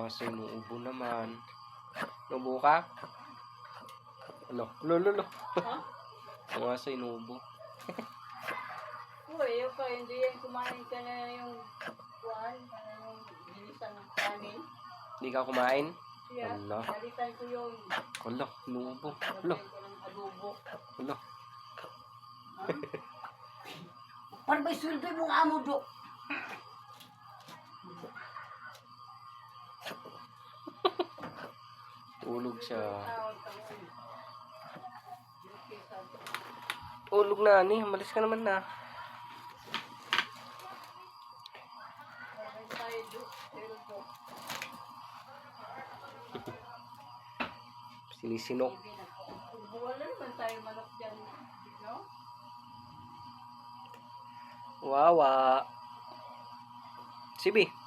Kasi inuubo naman. Inuubo ka? Ano? Lolo. Ha? Ang aso inuubo. Uy, yung ka, hindi yan kumain ka na yung kuhan, yung ginisang kanin. Hindi ka kumain? Siya, Ala. balitan ko yung Ala, inuubo. Ala, balitan ko ng adobo. ala. Para ba isuldo mo nga amo do? Tulog siya. Tawag ka mo. Tulog na, ani. Malis ka naman na. Sabay tayo do, pero do. Sinisinok. Buwan na naman tayo manok dyan, no? Wawa. Sibi.